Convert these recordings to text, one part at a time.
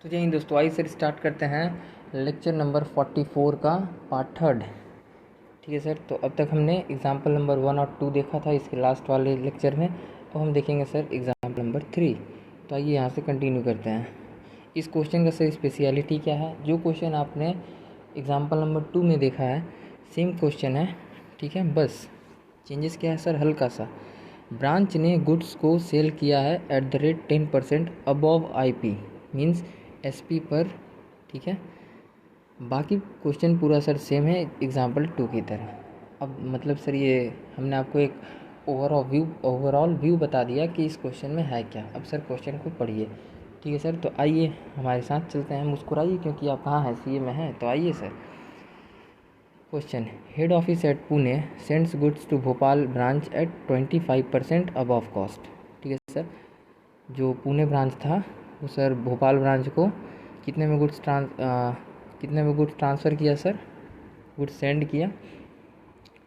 तो जय हिंद दोस्तों, आइए सर स्टार्ट करते हैं लेक्चर नंबर 44 का पार्ट थर्ड। ठीक है सर, तो अब तक हमने एग्जाम्पल नंबर 1 और 2 देखा था इसके लास्ट वाले लेक्चर में। अब हम देखेंगे सर एग्जाम्पल नंबर 3। तो आइए यहाँ से कंटिन्यू करते हैं। इस क्वेश्चन का सर स्पेशलिटी क्या है? जो क्वेश्चन आपने एग्जाम्पल नंबर 2 में देखा है सेम क्वेश्चन है, ठीक है। बस चेंजेस क्या है सर? हल्का सा। ब्रांच ने गुड्स को सेल किया है at the rate 10% above IP means SP पर, ठीक है। बाकी क्वेश्चन पूरा सर सेम है एग्जाम्पल 2 की तरह। अब मतलब सर ये हमने आपको एक ओवरऑल व्यू बता दिया कि इस क्वेश्चन में है क्या। अब सर क्वेश्चन को पढ़िए, ठीक है सर। तो आइए हमारे साथ चलते हैं, मुस्कुराइए क्योंकि आप कहाँ हैं, CA में हैं। तो आइए sir, question, head office at Pune sends goods to Bhopal branch at 25% above cost. ठीक है सर, जो पुणे ब्रांच था वो सर भोपाल ब्रांच को कितने में गुड्स ट्रांसफ़र किया सर? गुड्स सेंड किया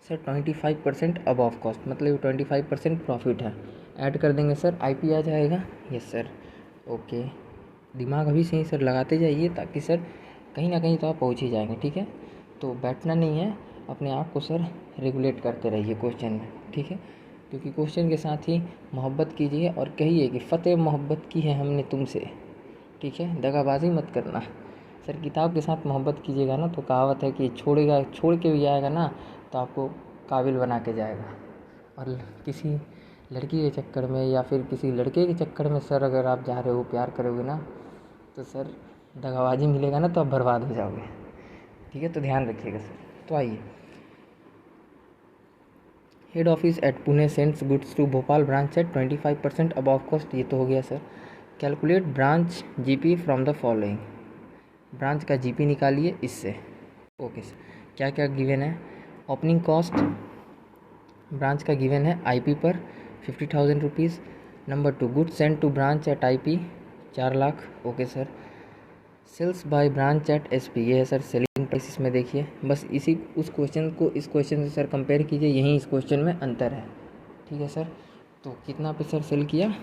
सर 25% अबव कॉस्ट, मतलब 25% प्रॉफिट है। ऐड कर देंगे सर, IP आ जाएगा। Yes sir, okay. दिमाग अभी से ही सर लगाते जाइए ताकि सर कहीं ना कहीं तो आप पहुँच ही जाएंगे, ठीक है। तो बैठना नहीं है, अपने आप को सर रेगुलेट करते रहिए क्वेश्चन में, ठीक है। क्योंकि क्वेश्चन के साथ ही मोहब्बत कीजिए और कहिए कि फ़तेह मोहब्बत की है हमने तुमसे, ठीक है। दगाबाजी मत करना सर। किताब के साथ मोहब्बत कीजिएगा ना तो कहावत है कि छोड़ के भी आएगा ना तो आपको काबिल बना के जाएगा। और किसी लड़की के चक्कर में या फिर किसी लड़के के चक्कर में सर अगर आप जा रहे हो, प्यार करोगे ना तो सर दगाबाजी मिलेगा ना तो आप बर्बाद हो जाओगे, ठीक है। तो ध्यान रखिएगा सर। तो आइए, head office at Pune sends goods to Bhopal branch at 25% above cost, ये तो हो गया sir. Calculate branch GP from the following. Branch का GP निकालिए इससे। ओके सर, क्या क्या गिवन है? ओपनिंग कॉस्ट ब्रांच का गिवन है IP पर 50,000 rupees. Number 2, goods send to branch at IP 4 lakh. Okay sir. Sales by branch at SP, ये है सर सेलिंग प्राइस। इसमें देखिए बस इसी उस क्वेश्चन को इस क्वेश्चन से सर कंपेयर कीजिए, यहीं इस क्वेश्चन में अंतर है, ठीक है सर। तो कितना पे सर सेल किया?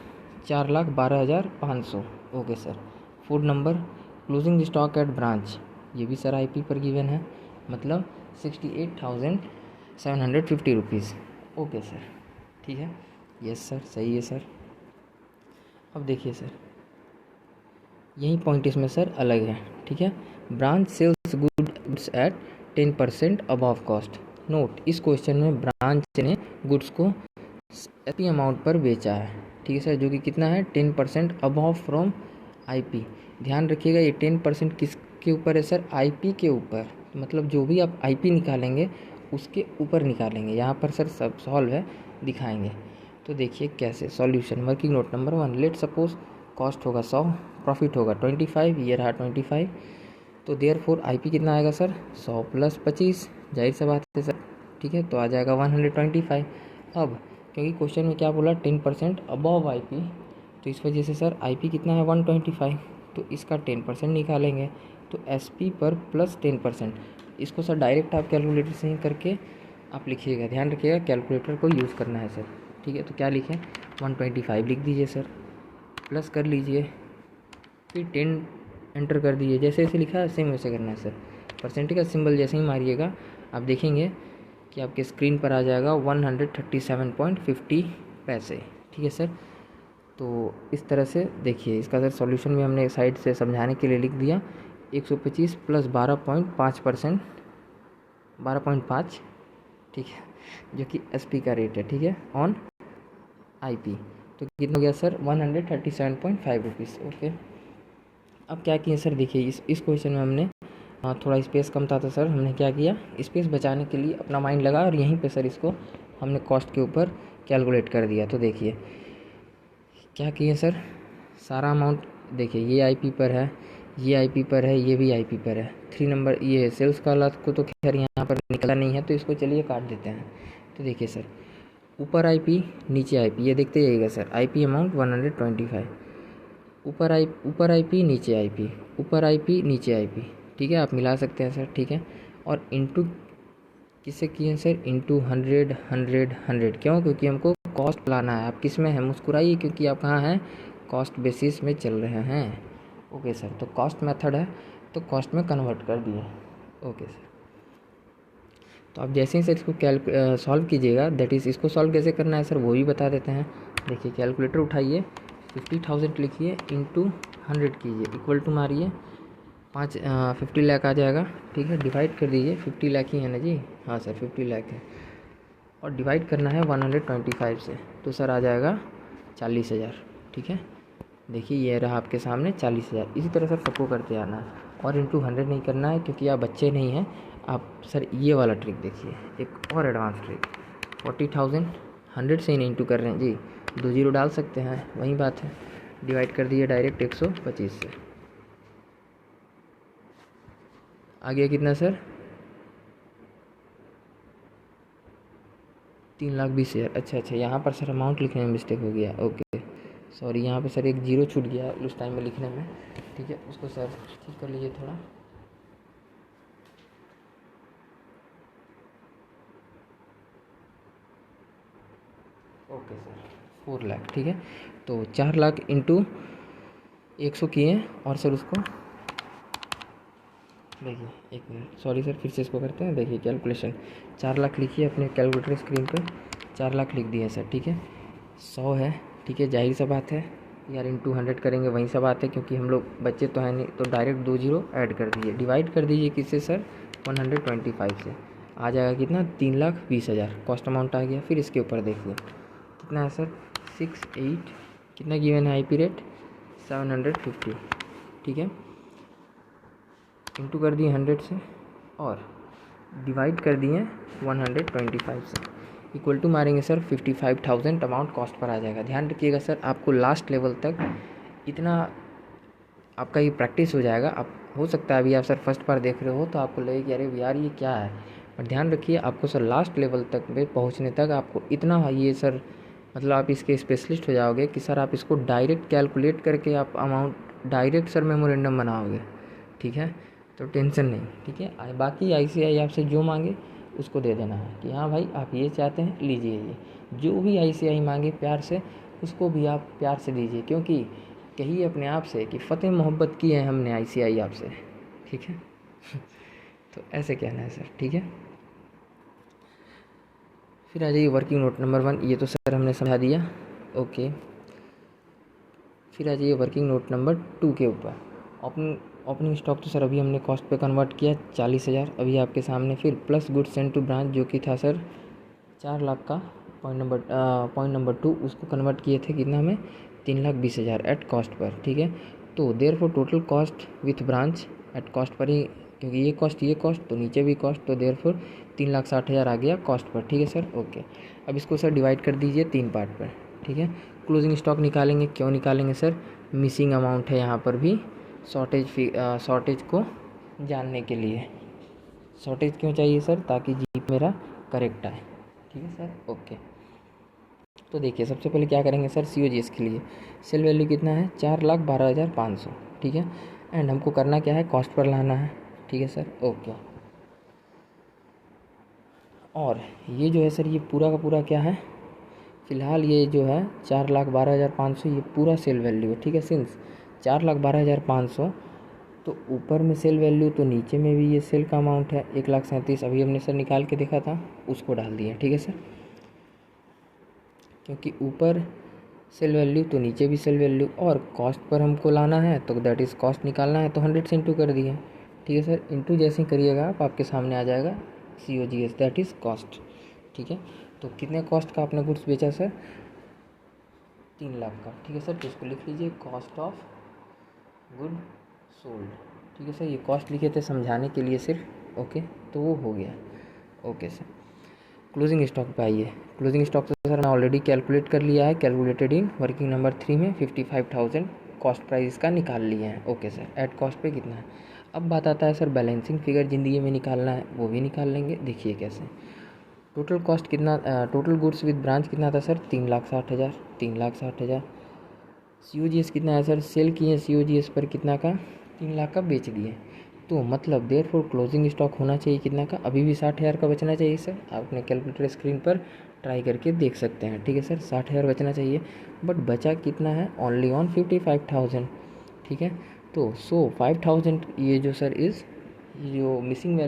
4,12,500। Okay sir. Food number, closing stock at branch, ये भी सर IP पर गिवन है, मतलब 68,750 रुपीज़। ओके सर, ठीक है। यस सर, सही है सर। अब देखिए सर, यही पॉइंट इसमें सर अलग है, ठीक है। Branch sales goods at 10% above cost. Note, इस क्वेश्चन में ब्रांच ने गुड्स को SP अमाउंट पर बेचा है, ठीक है सर, जो कि कितना है? 10% अबव फ्रॉम IP। ध्यान रखिएगा ये 10% किसके ऊपर है सर? IP के ऊपर। मतलब जो भी आप IP निकालेंगे उसके ऊपर निकालेंगे। यहाँ पर सर सब सॉल्व है, दिखाएंगे। तो देखिए कैसे solution. Working note number 1, let suppose cost होगा 100, प्रॉफिट होगा 25, ये रहा 25। तो देयरफॉर IP कितना आएगा सर? 100 + 25, जाहिर सा बात है सर, ठीक है। तो आ जाएगा 125। अब क्योंकि क्वेश्चन में क्या बोला? 10% अबव IP, तो इस वजह से सर IP कितना है? 125। तो इसका 10% निकालेंगे तो SP पर प्लस 10%। इसको सर डायरेक्ट आप कैलकुलेटर से ही करके आप लिखिएगा। ध्यान रखिएगा कैलकुलेटर को यूज़ करना है सर, ठीक है। तो क्या लिखें? 125 लिख दीजिए सर, प्लस कर लीजिए, फिर 10 एंटर कर दीजिए। जैसे जैसे लिखा है सेम वैसे करना है सर। परसेंटेज का सिंबल जैसे ही मारिएगा आप देखेंगे कि आपके स्क्रीन पर आ जाएगा 137.50 पैसे, ठीक है सर। तो इस तरह से देखिए इसका सर सॉल्यूशन भी हमने साइड से समझाने के लिए लिख दिया। 125 + 12.5%, 12.5, ठीक है, जो कि SP का रेट है, ठीक है, ऑन IP। तो कितना हो गया सर? 137.5 रुपीज़। ओके। अब क्या किए सर? देखिए इस क्वेश्चन में हमने थोड़ा स्पेस कम था तो सर हमने क्या किया? स्पेस बचाने के लिए अपना माइंड लगा और यहीं पे सर इसको हमने कॉस्ट के ऊपर कैलकुलेट कर दिया। तो देखिए क्या किए सर, सारा अमाउंट देखिए, ये IP पर है, ये IP पर है, ये भी IP पर है। 3 नंबर ये सेल्स का लाभ को तो खैर यहाँ पर निकला नहीं है तो इसको चलिए काट देते हैं। तो देखिए सर, ऊपर IP नीचे IP, ये देखते जाइएगा सर। IP अमाउंट 125, ऊपर IP नीचे IP, ऊपर IP नीचे IP, ठीक है। आप मिला सकते हैं सर, ठीक है। और इंटू किससे किए सर? इंटू 100 100 100। क्यों? क्योंकि हमको कॉस्ट लाना है। आप किस में हैं? मुस्कुराइए क्योंकि आप कहाँ हैं? कॉस्ट बेसिस में चल रहे हैं, ओके सर, तो कॉस्ट मेथड है तो कॉस्ट में कन्वर्ट कर दिए। ओके सर, तो आप जैसे ही सर इसको सॉल्व कीजिएगा, दैट इज़ इसको सॉल्व कैसे करना है सर वो भी बता देते हैं। देखिए कैलकुलेटर उठाइए, 50,000 लिखिए, इंटू 100 कीजिए, इक्वल टू मारिए 50 लाख आ जाएगा। ठीक है, डिवाइड कर दीजिए, 50 लाख ही है ना जी, हाँ सर 50 लाख है, और डिवाइड करना है 125 से, तो सर आ जाएगा 40,000। ठीक है, देखिए ये रहा आपके सामने 40,000। इसी तरह सर सबको करते आना है, और इंटू 100 नहीं करना है क्योंकि आप बच्चे नहीं हैं। आप सर ये वाला ट्रिक देखिए, एक और एडवांस ट्रिक, 40,000 100 से ही नहीं इंटू कर रहे हैं जी, 2 जीरो डाल सकते हैं, वही बात है, डिवाइड कर दिए डायरेक्ट 125 से। आ गया कितना सर, 3,20,000। अच्छा, यहाँ पर सर अमाउंट लिखने में मिस्टेक हो गया, ओके सॉरी, यहाँ पे सर एक जीरो छूट गया उस टाइम में लिखने में। ठीक है, उसको सर ठीक कर लीजिए थोड़ा। Okay sir, 4 lakh. ठीक है, तो 4 लाख इंटू 100 किए, और सर उसको देखिए, एक मिनट सॉरी सर, फिर से इसको करते हैं। देखिए कैलकुलेशन, 4 लाख लिखिए अपने कैलकुलेटर स्क्रीन पे, 4 लाख लिख दिए सर। ठीक है, 100 है, ठीक है, जाहिर सा बात है यार, इंटू 100 करेंगे वहीं सा बात है, क्योंकि हम लोग बच्चे तो हैं नहीं, तो डायरेक्ट 2 जीरो ऐड कर दीजिए, डिवाइड कर दीजिए किससे सर, 125 से, आ जाएगा कितना, 3,20,000 कॉस्ट अमाउंट आ गया। फिर इसके ऊपर देखिए कितना है सर, 68, कितना गिवन है IP रेट, 750। ठीक है, इंटू कर दिए 100 से, और डिवाइड कर दिए 125 से, इक्वल टू मारेंगे सर 55,000 अमाउंट कॉस्ट पर आ जाएगा। ध्यान रखिएगा सर, आपको लास्ट लेवल तक इतना आपका ये प्रैक्टिस हो जाएगा। आप हो सकता है अभी आप सर फर्स्ट बार देख रहे हो तो आपको लगे कि अरे यार ये क्या है, पर ध्यान रखिए आपको सर लास्ट लेवल तक में पहुँचने तक आपको इतना ये सर, मतलब आप इसके स्पेशलिस्ट हो जाओगे कि सर आप इसको डायरेक्ट कैलकुलेट करके आप अमाउंट डायरेक्ट सर मेमोरेंडम बनाओगे। ठीक है, तो टेंशन नहीं। ठीक है, बाकी ICI आपसे जो मांगे उसको दे देना है कि हाँ भाई आप ये चाहते हैं लीजिए, ये जो भी ICI मांगे प्यार से उसको भी आप प्यार से दीजिए, क्योंकि कहिए अपने आप से कि फ़तेह मोहब्बत की है हमने ICI आपसे। ठीक है तो ऐसे कहना है सर। ठीक है, फिर आ जाइए वर्किंग नोट नंबर 1, ये तो सर हमने समझा दिया। ओके, फिर आ जाइए वर्किंग नोट नंबर 2 के ऊपर। ओपनिंग स्टॉक तो सर अभी हमने कॉस्ट पे कन्वर्ट किया 40,000 अभी आपके सामने। फिर plus goods send to branch जो कि था सर 4 लाख का, पॉइंट नंबर 2 उसको कन्वर्ट किए थे कितना में, 3,20,000 एट कॉस्ट पर। ठीक है, तो therefore total cost with branch at cost पर ही, क्योंकि ये कॉस्ट तो नीचे भी कॉस्ट, तो देयरफॉर 3,60,000 आ गया कॉस्ट पर। ठीक है सर, ओके। अब इसको सर डिवाइड कर दीजिए 3 पार्ट पर। ठीक है, क्लोजिंग स्टॉक निकालेंगे, क्यों निकालेंगे सर, मिसिंग अमाउंट है यहाँ पर भी, शॉर्टेज को जानने के लिए। शॉर्टेज क्यों चाहिए सर, ताकि जीप मेरा करेक्ट आए। ठीक है सर, ओके। तो देखिए सबसे पहले क्या करेंगे सर, COGS के लिए सेल वैल्यू कितना है, 4,12,500। ठीक है, एंड हमको करना क्या है, कॉस्ट पर लाना है। ठीक है सर, ओके। और ये जो है सर, ये पूरा का पूरा क्या है, फ़िलहाल ये जो है 4,12,500 ये पूरा सेल वैल्यू है। ठीक है, सिंस 4,12,500 तो ऊपर में सेल वैल्यू, तो नीचे में भी ये सेल का अमाउंट है 1,37,000 अभी हमने सर निकाल के देखा था, उसको डाल दिए। ठीक है सर, क्योंकि ऊपर सेल वैल्यू तो नीचे भी सेल वैल्यू, और कॉस्ट पर हमको लाना है तो दैट इज़ कॉस्ट निकालना है, तो 100 से इंटू कर दिए। ठीक है सर, इंटू जैसे ही करिएगा आप आपके सामने आ जाएगा COGS दैट इज़ कॉस्ट। ठीक है, तो कितने कॉस्ट का आपने गुड्स बेचा सर, 3 लाख का। ठीक है सर, तो इसको लिख लीजिए कॉस्ट ऑफ गुड सोल्ड। ठीक है सर, ये कॉस्ट लिखे थे समझाने के लिए सिर्फ, ओके, तो वो हो गया। ओके सर, क्लोजिंग स्टॉक पे आइए। क्लोजिंग स्टॉक तो सर मैंने ऑलरेडी कैलकुलेट कर लिया है, कैलकुलेटेड इन वर्किंग नंबर 3 में 55,000 कॉस्ट प्राइस का निकाल लिए हैं। ओके सर, एट कॉस्ट पे कितना है। अब बात आता है सर बैलेंसिंग फिगर ज़िंदगी में निकालना है, वो भी निकाल लेंगे। देखिए कैसे, टोटल कॉस्ट कितना, टोटल गुड्स विद ब्रांच कितना था सर, 3,60,000, 3,60,000। COGS कितना है सर, सेल किए COGS पर कितना का, 3 लाख का बेच दिए, तो मतलब देयरफॉर क्लोजिंग स्टॉक होना चाहिए कितना का, अभी भी 60,000 का बचना चाहिए सर। आप अपने कैलकुलेटर स्क्रीन पर ट्राई करके देख सकते हैं। ठीक है सर, 60,000 बचना चाहिए, बट बचा कितना है, ओनली ऑन 55,000। ठीक है, तो 5000 ये जो सर जो मिसिंग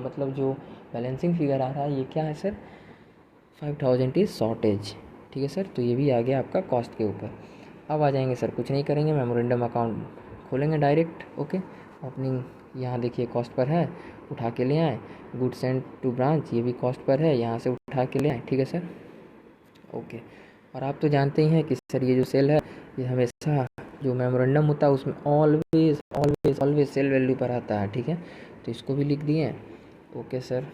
मतलब जो बैलेंसिंग फिगर आ रहा है ये क्या है सर, 5000 इज़ शॉर्टेज। ठीक है सर, तो ये भी आ गया आपका कॉस्ट के ऊपर। अब आ जाएंगे सर, कुछ नहीं करेंगे, मेमोरेंडम अकाउंट खोलेंगे डायरेक्ट। ओके, ओपनिंग यहाँ देखिए कॉस्ट पर है, उठा के ले आए। गुड सेंड टू ब्रांच ये भी कॉस्ट पर है, यहाँ से उठा के ले आए। ठीक है सर, ओके। और आप तो जानते ही हैं कि सर ये जो सेल है ये हमेशा जो मेमोरेंडम होता है उसमें always always always sale value पर आता है। ठीक है, तो इसको भी लिख दिए। ओके सर,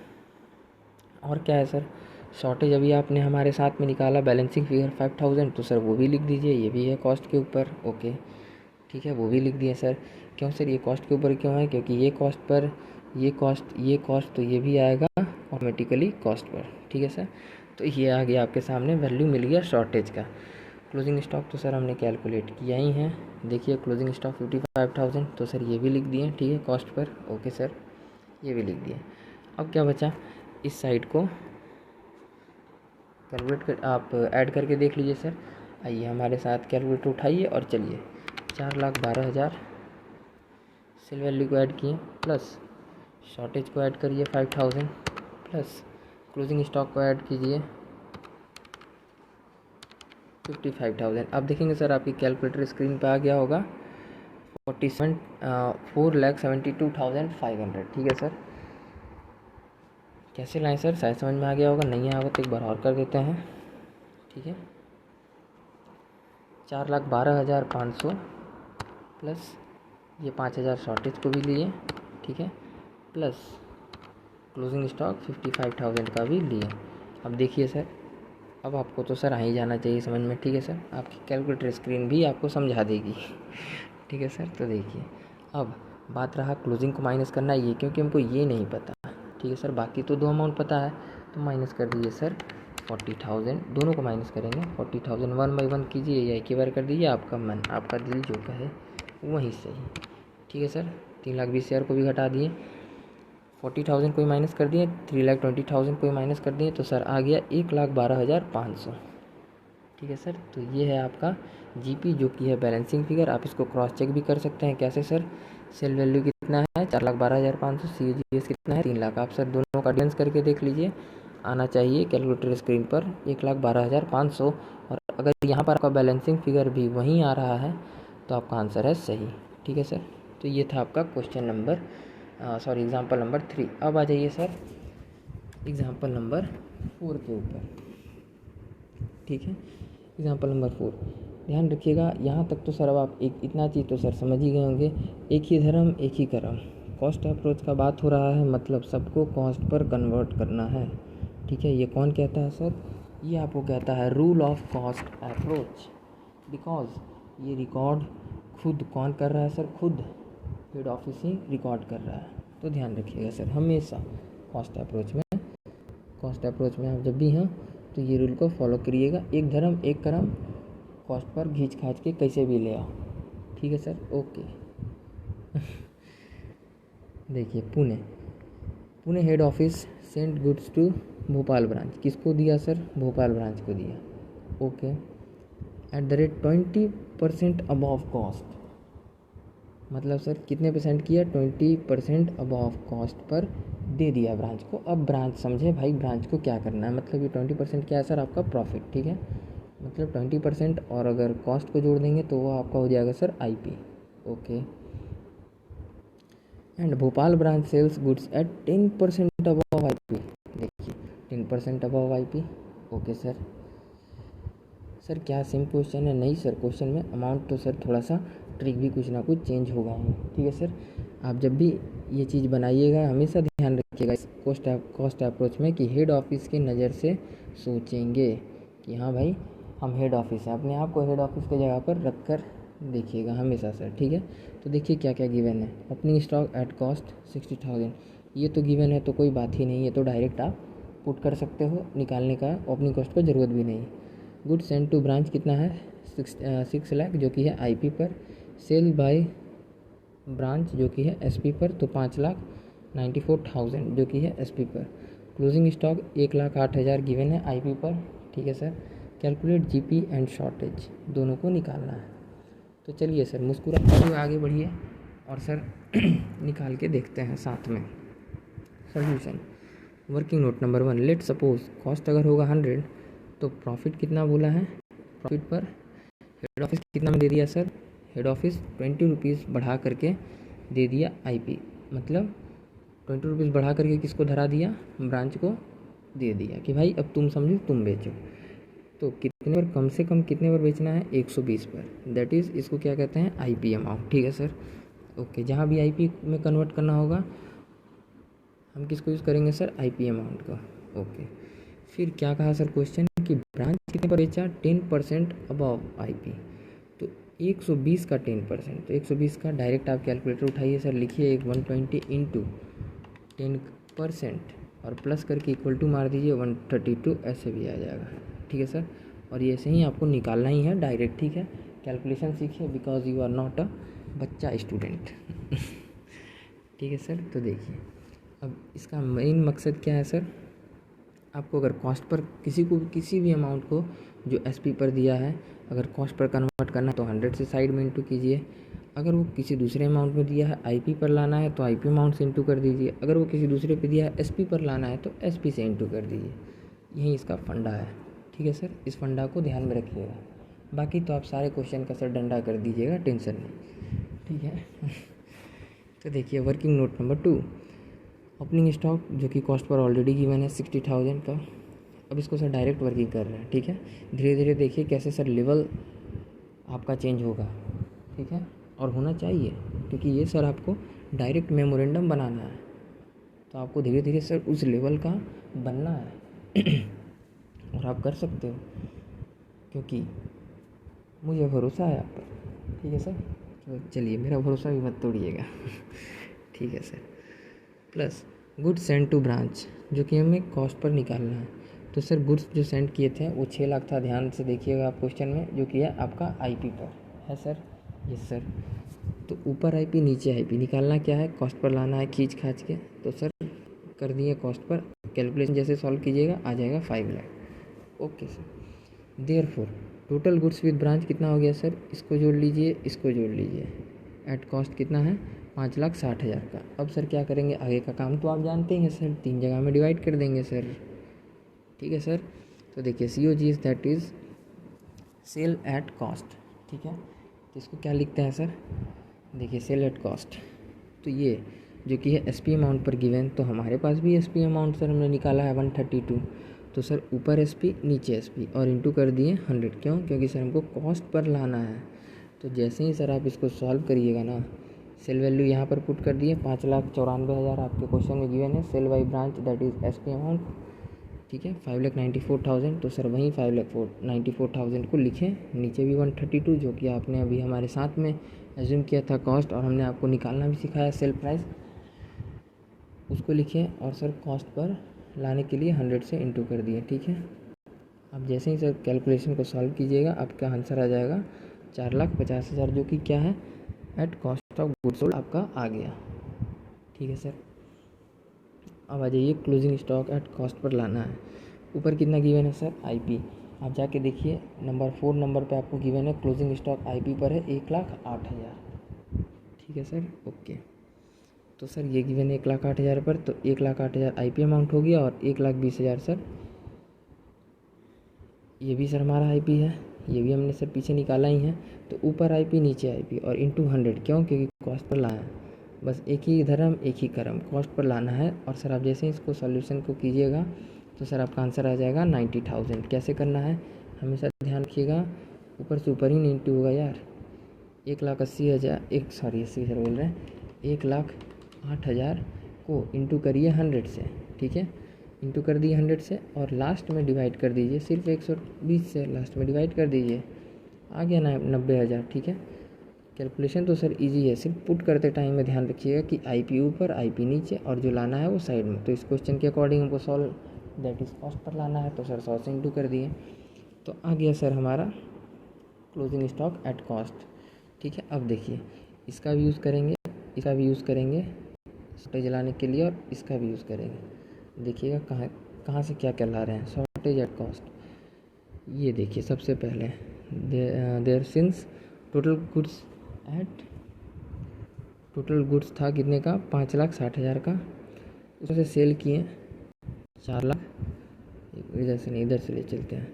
और क्या है सर, शॉर्टेज अभी आपने हमारे साथ में निकाला बैलेंसिंग फिगर 5000, तो सर वो भी लिख दीजिए, ये भी है कॉस्ट के ऊपर। ओके ठीक है, वो भी लिख दिए सर। क्यों सर ये कॉस्ट के ऊपर क्यों है, क्योंकि ये कॉस्ट पर ये कॉस्ट तो ये भी आएगा ऑटोमेटिकली कॉस्ट पर। ठीक है सर, तो ये आ गया आपके सामने, वैल्यू मिल गया शॉर्टेज का। क्लोजिंग स्टॉक तो सर हमने कैलकुलेट किया ही है, देखिए क्लोजिंग स्टॉक 55,000, तो सर ये भी लिख दिए। ठीक है, कॉस्ट पर। ओके सर, ये भी लिख दिए। अब क्या बचा, इस साइड को कैलकुलेट कर आप ऐड करके देख लीजिए सर। आइए हमारे साथ कैलकुलेटर उठाइए और चलिए, 4,12,000 सेल वैल्यू को ऐड किए, प्लस शॉर्टेज को ऐड करिए 5000, प्लस क्लोजिंग स्टॉक को ऐड कीजिए 55,000। अब देखेंगे सर आपकी कैलकुलेटर स्क्रीन पे आ गया होगा 4,72,500। ठीक है सर, कैसे लाएं सर, शायद समझ में आ गया होगा, नहीं आया होगा तो एक बार और कर देते हैं। ठीक है, 4,12,500 प्लस ये 5,000 शॉर्टेज को भी लिए। ठीक है, प्लस क्लोजिंग स्टॉक 55,000 का भी लिए। अब देखिए सर, अब आपको तो सर आ ही जाना चाहिए समझ में। ठीक है सर, आपकी कैलकुलेटर स्क्रीन भी आपको समझा देगी। ठीक है सर, तो देखिए अब बात रहा क्लोजिंग को माइनस करना, ये क्योंकि हमको ये नहीं पता। ठीक है सर, बाकी तो दो अमाउंट पता है, तो माइनस कर दीजिए सर 40,000, दोनों को माइनस करेंगे। 40,000 1 बाई 1 कीजिए या एक ही बार कर दीजिए, आपका मन आपका दिल जो कहे वही सही। ठीक है सर, 3,20,000 को भी घटा दिए, 40,000 को भी माइनस कर दिए, 3,20,000 को भी माइनस कर दिए, तो सर आ गया 1,12,500। ठीक है सर, तो ये है आपका जीपी जो कि है बैलेंसिंग फिगर। आप इसको क्रॉस चेक भी कर सकते हैं। कैसे सर, सेल वैल्यू कितना है 4,12,500, COGS कितना है 3 लाख। आप सर दोनों का डिफरेंस करके देख लीजिए, आना चाहिए कैलकुलेटर स्क्रीन पर 1,12,500। और अगर यहाँ पर आपका बैलेंसिंग फिगर भी वहीं आ रहा है तो आपका आंसर है सही। ठीक है सर, तो ये था आपका क्वेश्चन नंबर एग्जाम्पल नंबर 3। अब आ जाइए सर एग्जाम्पल नंबर 4 के ऊपर। ठीक है, एग्जाम्पल नंबर 4, ध्यान रखिएगा। यहाँ तक तो सर अब आप इतना चीज़ तो सर समझ ही गए होंगे, एक ही धर्म एक ही कर्म। कॉस्ट अप्रोच का बात हो रहा है, मतलब सबको कॉस्ट पर कन्वर्ट करना है। ठीक है, ये कौन कहता है सर, ये आपको कहता है rule of cost approach. Because ये रिकॉर्ड खुद कौन कर रहा है सर, खुद हेड ऑफिस ही रिकॉर्ड कर रहा है। तो ध्यान रखिएगा सर, हमेशा कॉस्ट अप्रोच में आप जब भी हैं तो ये रूल को फॉलो करिएगा, एक धर्म एक कर्म, कॉस्ट पर घींच खाच के कैसे भी ले आओ। ठीक है सर, ओके। देखिए Pune head office send goods to Bhopal branch, किसको दिया सर, भोपाल ब्रांच को दिया। ओके, @ 20% अबव कॉस्ट, मतलब सर कितने परसेंट किया, 20% अबव कॉस्ट पर दे दिया ब्रांच को। अब ब्रांच समझे भाई, ब्रांच को क्या करना है, मतलब ये 20% क्या है सर, आपका प्रॉफिट। ठीक है, मतलब 20% और अगर कॉस्ट को जोड़ देंगे तो वो आपका हो जाएगा sir IP। Okay, and Bhopal branch sales goods at 10% above IP। देखिए 10% above IP। Okay sir, sir क्या सेम क्वेश्चन है, नहीं सर, क्वेश्चन में अमाउंट तो सर थोड़ा सा ट्रिक भी कुछ ना कुछ चेंज होगा ही। ठीक है सर, आप जब भी ये चीज़ बनाइएगा हमेशा ध्यान रखिएगा इस कॉस्ट अप्रोच में कि हेड ऑफिस की नज़र से सोचेंगे कि हाँ भाई हम हेड ऑफिस हैं, अपने आप को हेड ऑफिस की जगह पर रख कर देखिएगा हमेशा सर। ठीक है, तो देखिए क्या क्या गिवन है। ओपनिंग स्टॉक एट कॉस्ट 60,000, ये तो गिवन है तो कोई बात ही नहीं है, तो डायरेक्ट आप पुट कर सकते हो, निकालने का ओपनिंग कॉस्ट को ज़रूरत भी नहीं। गुड सेंड टू ब्रांच कितना है 6 लाख जो कि है IP पर। सेल बाय ब्रांच जो कि है SP पर, तो 5,94,000 जो कि है SP पर। क्लोजिंग स्टॉक 1,08,000 गिवन है IP पर। ठीक है sir, calculate GP and shortage, दोनों को निकालना है। तो चलिए सर मुस्कुराते हुए आगे बढ़िए। और सर निकाल के देखते हैं साथ में solution. Working note number 1, let suppose cost अगर होगा 100 तो प्रॉफिट कितना बोला है, प्रॉफिट पर हेड ऑफिस कितना में दे दिया सर, हेड ऑफिस 20 रुपीज़ बढ़ा करके दे दिया आईपी, मतलब 20 रुपीज़ बढ़ा करके किसको धरा दिया, ब्रांच को दे दिया कि भाई अब तुम समझो तुम बेचो। तो कितने पर, कम से कम कितने पर बेचना है, 120 पर, दैट इज़ इसको क्या कहते हैं, आईपी अमाउंट। ठीक है सर, ओके। जहाँ भी आईपी में कन्वर्ट करना होगा हम किसको यूज़ करेंगे सर, आईपी अमाउंट का, ओके। फिर क्या कहा सर क्वेश्चन कि ब्रांच कितने पर बेचा, 10% अबव आईपी, तो 120 का 10%, तो 120 का डायरेक्ट आप कैलकुलेटर उठाइए सर, लिखिए 120 इंटू 10% और प्लस करके इक्वल टू मार दीजिए 132, ऐसे भी आ जाएगा। ठीक है सर, और ये ऐसे ही आपको निकालना ही है डायरेक्ट। ठीक है, कैलकुलेशन सीखिए because you are not a बच्चा स्टूडेंट। ठीक है सर, तो देखिए अब इसका मेन मकसद क्या है सर, आपको अगर कॉस्ट पर किसी भी अमाउंट को जो एसपी पर दिया है अगर कॉस्ट पर कन्वर्ट करना है तो 100 से साइड में इंटू कीजिए, अगर वो किसी दूसरे अमाउंट में दिया है आईपी पर लाना है तो आईपी अमाउंट से इंटू कर दीजिए, अगर वो किसी दूसरे पे दिया है एसपी पर लाना है तो एसपी से इंटू कर दीजिए। यही इसका फंडा है। ठीक है सर, इस फंडा को ध्यान में रखिएगा, बाकी तो आप सारे क्वेश्चन का सर डंडा कर दीजिएगा, टेंशन नहीं। ठीक है। तो देखिए working note number 2, opening stock जो कि कॉस्ट पर ऑलरेडी गिवन है 60,000 का। अब इसको सर डायरेक्ट वर्किंग कर रहे हैं। ठीक है, धीरे धीरे देखिए कैसे सर लेवल आपका चेंज होगा। ठीक है, और होना चाहिए क्योंकि ये सर आपको डायरेक्ट मेमोरेंडम बनाना है, तो आपको धीरे धीरे सर उस लेवल का बनना है। और आप कर सकते हो क्योंकि मुझे भरोसा है आप पर। ठीक है सर, तो चलिए मेरा भरोसा भी मत तोड़िएगा। ठीक है sir, plus goods send to branch जो कि हमें कॉस्ट पर निकालना है। तो सर गुड्स जो सेंड किए थे वो 6 लाख था, ध्यान से देखिएगा आप क्वेश्चन में, जो कि है आपका आईपी पर है सर। यस सर, तो ऊपर आईपी नीचे आईपी, निकालना क्या है, कॉस्ट पर लाना है खींच खाच के। तो सर कर दिए कॉस्ट पर, कैलकुलेशन जैसे सॉल्व कीजिएगा आ जाएगा 5 lakh. Okay sir, therefore total goods with branch कितना हो गया सर, इसको जोड़ लीजिए इसको जोड़ लीजिए, एट कॉस्ट कितना है 5,60,000 का। अब सर क्या करेंगे, आगे का काम तो आप जानते हैं सर, 3 जगह में डिवाइड कर देंगे सर। ठीक है सर, तो देखिए COG is that is sale at cost. ठीक है, तो इसको क्या लिखते हैं सर, देखिए सेल एट कॉस्ट, तो ये जो कि है एसपी अमाउंट पर गिवन, तो हमारे पास भी एसपी अमाउंट सर हमने निकाला है 132, तो सर ऊपर एसपी नीचे एसपी और इंटू कर दिए 100, क्यों, क्योंकि सर हमको कॉस्ट पर लाना है। तो जैसे ही सर आप इसको सॉल्व करिएगा ना, सेल वैल्यू यहाँ पर पुट कर दिए 5,94,000 आपके क्वेश्चन में गिवन है, sale by branch that is SP amount. ठीक है, 5,94,000, तो सर वहीं 5,94,000 को लिखें, नीचे भी 132 जो कि आपने अभी हमारे साथ में एज्यूम किया था कॉस्ट, और हमने आपको निकालना भी सिखाया सेल प्राइस, उसको लिखें और सर कॉस्ट पर लाने के लिए 100 से इंटू कर दिए। ठीक है, अब जैसे ही सर कैलकुलेशन को सॉल्व कीजिएगा आपका आंसर आ जाएगा 4,50,000, जो कि क्या है at cost of goods sold आपका आ गया। ठीक है सर, अब आ जाइए क्लोजिंग स्टॉक एट कॉस्ट पर लाना है। ऊपर कितना गिवन है सर, आईपी, आप जाके देखिए नंबर 4 नंबर पे आपको गिवन है क्लोजिंग स्टॉक आईपी पर है 1,08,000। ठीक है सर, ओके। तो सर ये गिवन है 1,08,000 पर, तो 1,08,000 आईपी अमाउंट हो गया और 1,20,000 सर ये भी सर हमारा आईपी है, ये भी हमने सर पीछे निकाला ही है। तो ऊपर आईपी नीचे आईपी और इंटू 100, क्यों, क्योंकि कॉस्ट पर लाना है, बस एक ही धर्म एक ही कर्म, कॉस्ट पर लाना है। और सर आप जैसे ही इसको सॉल्यूशन को कीजिएगा तो सर आपका आंसर आ जाएगा 90,000। कैसे करना है हमेशा ध्यान रखिएगा, ऊपर से ऊपर ही 90 होगा यार, 1,80,000 80,000 बोल रहे हैं, 1,08,000 को इंटू करिए 100 से। ठीक है, इंटू कर दिए 100 से और लास्ट में डिवाइड कर दीजिए सिर्फ 120 से, लास्ट में डिवाइड कर दीजिए, आ गया ना 90,000। ठीक है, कैलकुलेशन तो सर इजी है, सिर्फ पुट करते टाइम में ध्यान रखिएगा कि आईपी ऊपर आईपी नीचे और जो लाना है वो साइड में। तो इस क्वेश्चन के अकॉर्डिंग हमको solve that is cost per लाना है, तो सर 100 से इंटू कर दिए, तो आ गया सर हमारा क्लोजिंग स्टॉक एट कॉस्ट। ठीक है, अब देखिए इसका भी यूज़ करेंगे, इसका भी यूज़ करेंगे शॉर्टेज लाने के लिए, और इसका भी यूज़ करेंगे। देखिएगा कहाँ से क्या क्या ला रहे हैं, शॉर्टेज एट कॉस्ट। ये देखिए सबसे पहले there since total goods total goods था कितने का, 5,60,000 का, उसमें से सेल किए 4 लाख, इधर से नहीं इधर से ले चलते हैं,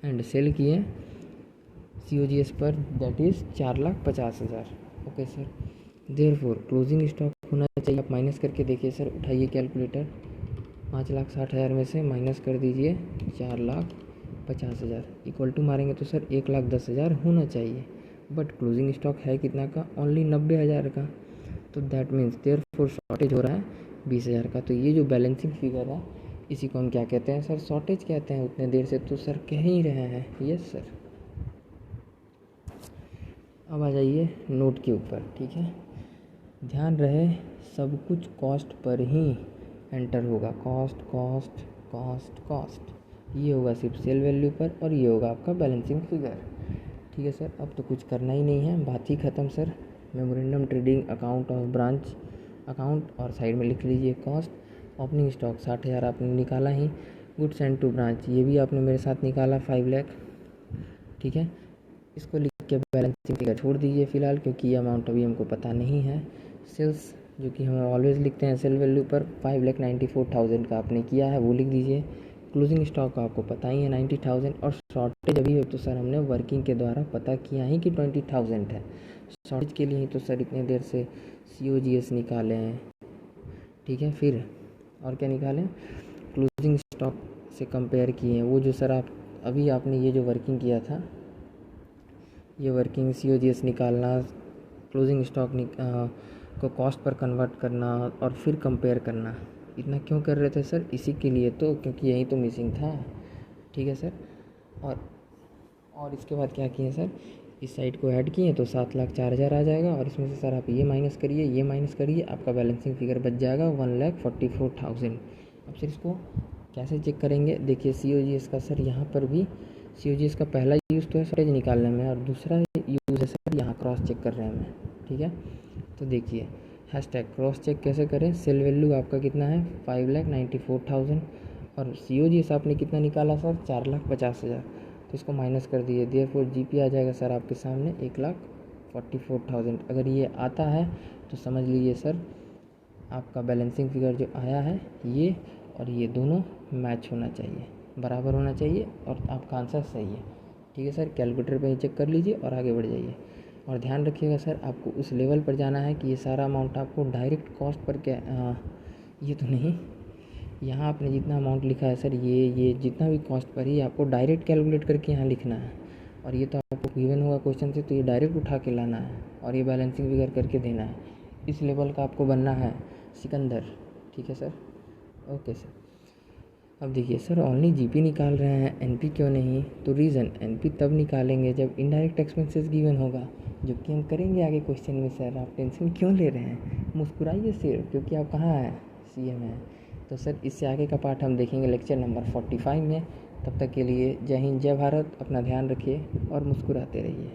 एंड सेल किए COGS पर that is 4,50,000। Okay sir, therefore closing stock होना चाहिए, आप माइनस करके देखिए सर, उठाइए कैलकुलेटर, 5,60,000 में से माइनस कर दीजिए 4,50,000 इक्वल टू मारेंगे तो सर 1,10,000 होना चाहिए, बट क्लोजिंग स्टॉक है कितना का, ओनली 90,000 का, तो दैट मीन्स देयरफॉर शॉर्टेज हो रहा है 20,000 का। तो ये जो बैलेंसिंग फिगर है इसी को हम क्या कहते हैं सर, शॉर्टेज कहते हैं। उतने देर से तो सर कह ही रहे हैं। Yes sir. अब आ जाइए नोट के ऊपर, ठीक है। ध्यान रहे सब कुछ कॉस्ट पर ही एंटर होगा, कॉस्ट कॉस्ट कॉस्ट कॉस्ट, ये होगा सिर्फ सेल वैल्यू पर, और ये होगा आपका बैलेंसिंग फिगर, ठीक है सर। अब तो कुछ करना ही नहीं है, बात ही ख़त्म sir. Memorandum trading account of branch account, और साइड में लिख लीजिए कॉस्ट। ओपनिंग स्टॉक 60,000 आपने निकाला ही, गुड्स सेंड टू ब्रांच ये भी आपने मेरे साथ निकाला 5 लाख, ठीक है। इसको लिख के बैलेंसिंग फिगर छोड़ दीजिए फ़िलहाल, क्योंकि ये अमाउंट अभी हमको पता नहीं है। सेल्स जो कि हम ऑलवेज लिखते हैं सेल वैल्यू पर, 5,94,000 का आपने किया है, वो लिख दीजिए। क्लोजिंग स्टॉक का आपको पता ही है 90,000, और शॉर्टेज अभी है तो सर हमने वर्किंग के द्वारा पता किया ही कि 20,000 है। शॉर्टेज के लिए ही तो सर इतने देर से COGS निकाले हैं, ठीक है। फिर और क्या निकालें, क्लोजिंग स्टॉक से कंपेयर किए हैं, वो जो सर आप अभी आपने ये जो वर्किंग किया था, ये वर्किंग COGS निकालना, क्लोजिंग स्टॉक को कॉस्ट पर कन्वर्ट करना और फिर कंपेयर करना, इतना क्यों कर रहे थे सर, इसी के लिए तो, क्योंकि यही तो मिसिंग था, ठीक है सर। और इसके बाद क्या किए सर, इस साइड को ऐड किए तो 7,04,000 आ जाएगा, और इसमें से सर आप ये माइनस करिए, ये माइनस करिए, आपका बैलेंसिंग फिगर बच जाएगा 1,44,000। अब सर इसको कैसे चेक करेंगे, देखिए COGS का सर यहाँ पर भी COGS का पहला यूज़ तो है शॉर्टेज निकालने में, और दूसरा यूज़ है सर यहाँ क्रॉस चेक कर रहे हैं हमें, ठीक है। तो देखिए हैशटैग क्रॉस चेक कैसे करें, सेल वैल्यू आपका कितना है 5,94,000, और COGS आपने कितना निकाला सर 4,50,000, तो इसको माइनस कर दिए, देयरफॉर GP आ जाएगा सर आपके सामने 1,44,000। अगर ये आता है तो समझ लीजिए सर आपका बैलेंसिंग फिगर जो आया है ये और ये दोनों मैच होना चाहिए, बराबर होना चाहिए, और आपका आंसर सही है, ठीक है सर। कैलकुलेटर पे ही चेक कर लीजिए और आगे बढ़ जाइए। और ध्यान रखिएगा सर आपको उस लेवल पर जाना है कि ये सारा अमाउंट आपको डायरेक्ट कॉस्ट पर क्या ये तो नहीं, यहाँ आपने जितना अमाउंट लिखा है सर ये जितना भी कॉस्ट पर ही आपको डायरेक्ट कैलकुलेट करके यहाँ लिखना है, और ये तो आपको गिवन होगा क्वेश्चन से, तो ये डायरेक्ट उठा के लाना है और ये बैलेंसिंग फिगर करके देना है। इस लेवल का आपको बनना है सिकंदर, ठीक है सर। Okay sir. अब देखिए सर ओनली GP निकाल रहे हैं, NP क्यों नहीं, तो रीज़न NP तब निकालेंगे जब इनडायरेक्ट एक्सपेंसेस गिवन होगा, जो कि हम करेंगे आगे क्वेश्चन में। सर आप टेंशन क्यों ले रहे हैं, मुस्कुराइए सिर्फ, क्योंकि आप कहाँ हैं, CM हैं। तो सर इससे आगे का पार्ट हम देखेंगे लेक्चर नंबर 45 में। तब तक के लिए जय हिंद जय भारत, अपना ध्यान रखिए और मुस्कुराते रहिए।